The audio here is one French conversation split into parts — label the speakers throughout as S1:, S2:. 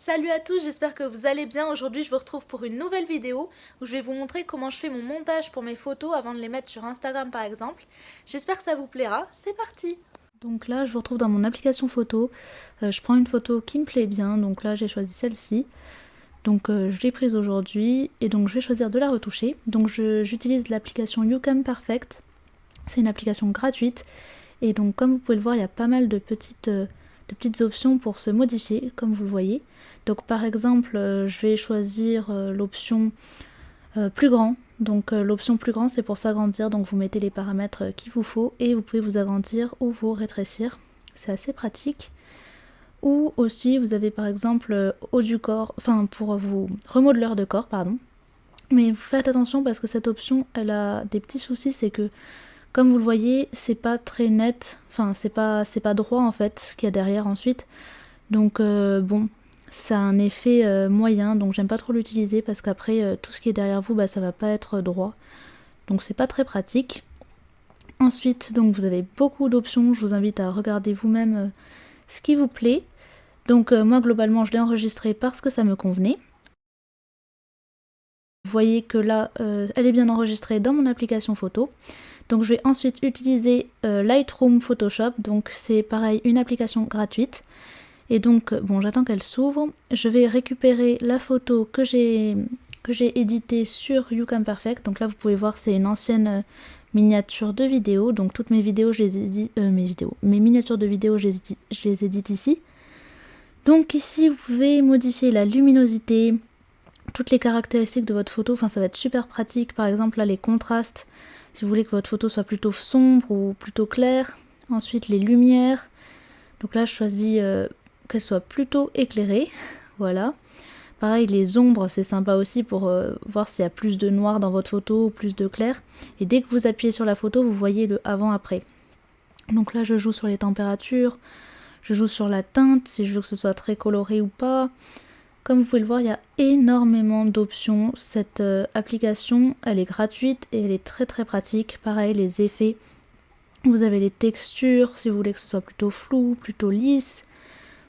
S1: Salut à tous, j'espère que vous allez bien. Aujourd'hui je vous retrouve pour une nouvelle vidéo où je vais vous montrer comment je fais mon montage pour mes photos avant de les mettre sur Instagram par exemple. J'espère que ça vous plaira, c'est parti. Donc là je vous retrouve dans mon application photo. Je prends une photo qui me plaît bien, donc là j'ai choisi celle-ci. Donc je l'ai prise aujourd'hui et donc je vais choisir de la retoucher. Donc j'utilise l'application YouCam Perfect. C'est une application gratuite et donc comme vous pouvez le voir il y a pas mal de petites options pour se modifier comme vous le voyez. Donc par exemple je vais choisir l'option plus grand. Donc l'option plus grand c'est pour s'agrandir, donc vous mettez les paramètres qu'il vous faut et vous pouvez vous agrandir ou vous rétrécir. C'est assez pratique. Ou aussi vous avez par exemple haut du corps, enfin pour vous remodeleur de corps pardon. Mais faites attention parce que cette option elle a des petits soucis, c'est que comme vous le voyez, c'est pas très net, enfin c'est pas droit en fait ce qu'il y a derrière ensuite. Donc bon, ça a un effet moyen, donc j'aime pas trop l'utiliser parce qu'après tout ce qui est derrière vous, bah ça va pas être droit. Donc c'est pas très pratique. Ensuite, donc vous avez beaucoup d'options, je vous invite à regarder vous-même ce qui vous plaît. Donc moi globalement je l'ai enregistré parce que ça me convenait. Vous voyez que là, elle est bien enregistrée dans mon application photo. Donc je vais ensuite utiliser Lightroom Photoshop, donc c'est pareil, une application gratuite. Et donc, bon, j'attends qu'elle s'ouvre. Je vais récupérer la photo que j'ai éditée sur YouCam Perfect. Donc là, vous pouvez voir, c'est une ancienne miniature de vidéo. Donc toutes mes vidéos, je les édite, mes miniatures de vidéo, je les édite ici. Donc ici, vous pouvez modifier la luminosité, toutes les caractéristiques de votre photo. Enfin, ça va être super pratique. Par exemple, là, les contrastes. Si vous voulez que votre photo soit plutôt sombre ou plutôt claire. Ensuite, les lumières. Donc là, je choisis qu'elle soit plutôt éclairée. Voilà. Pareil, les ombres, c'est sympa aussi pour voir s'il y a plus de noir dans votre photo ou plus de clair. Et dès que vous appuyez sur la photo, vous voyez le avant-après. Donc là, je joue sur les températures. Je joue sur la teinte, si je veux que ce soit très coloré ou pas. Comme vous pouvez le voir, il y a énormément d'options. Cette application, elle est gratuite et elle est très très pratique. Pareil, les effets. Vous avez les textures, si vous voulez que ce soit plutôt flou, plutôt lisse.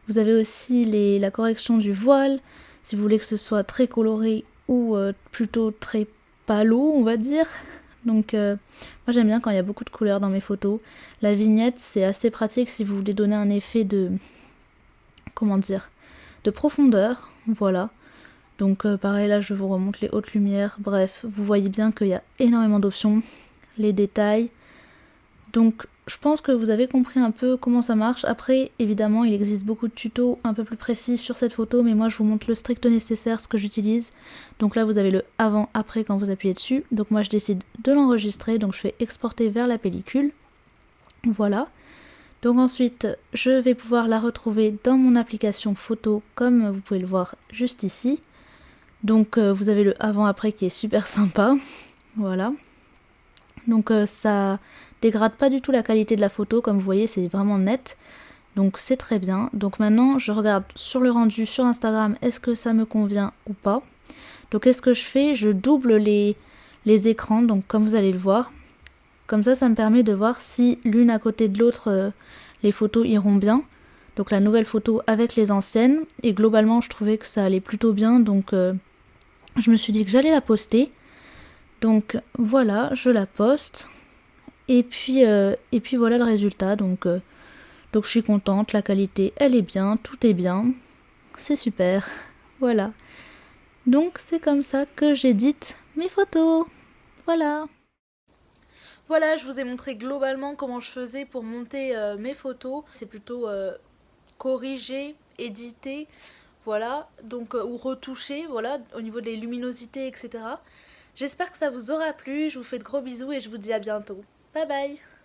S1: Vous avez aussi la correction du voile, si vous voulez que ce soit très coloré ou plutôt très palo, on va dire. Donc moi j'aime bien quand il y a beaucoup de couleurs dans mes photos. La vignette, c'est assez pratique si vous voulez donner un effet de... comment dire, de profondeur, voilà. Donc pareil, là je vous remonte les hautes lumières. Bref, vous voyez bien qu'il y a énormément d'options. Les détails. Donc je pense que vous avez compris un peu comment ça marche. Après, évidemment, il existe beaucoup de tutos un peu plus précis sur cette photo, mais moi je vous montre le strict nécessaire, ce que j'utilise. Donc là, vous avez le avant-après quand vous appuyez dessus. Donc moi je décide de l'enregistrer, donc je fais exporter vers la pellicule. Voilà. Donc ensuite, je vais pouvoir la retrouver dans mon application photo, comme vous pouvez le voir juste ici. Donc vous avez le avant-après qui est super sympa. Voilà. Donc ça dégrade pas du tout la qualité de la photo, comme vous voyez c'est vraiment net, donc c'est très bien. Donc maintenant je regarde sur le rendu sur Instagram, est-ce que ça me convient ou pas. Donc qu'est-ce que je fais? Je double les écrans, donc comme vous allez le voir, comme ça me permet de voir si l'une à côté de l'autre les photos iront bien. Donc la nouvelle photo avec les anciennes, et globalement je trouvais que ça allait plutôt bien, donc je me suis dit que j'allais la poster. Donc voilà, je la poste. Et puis voilà le résultat. Donc je suis contente, la qualité elle est bien, tout est bien. C'est super. Voilà. Donc c'est comme ça que j'édite mes photos. Voilà. Voilà, je vous ai montré globalement comment je faisais pour monter mes photos. C'est plutôt corriger, éditer, voilà, donc ou retoucher, voilà, au niveau des luminosités, etc. J'espère que ça vous aura plu, je vous fais de gros bisous et je vous dis à bientôt. Bye bye!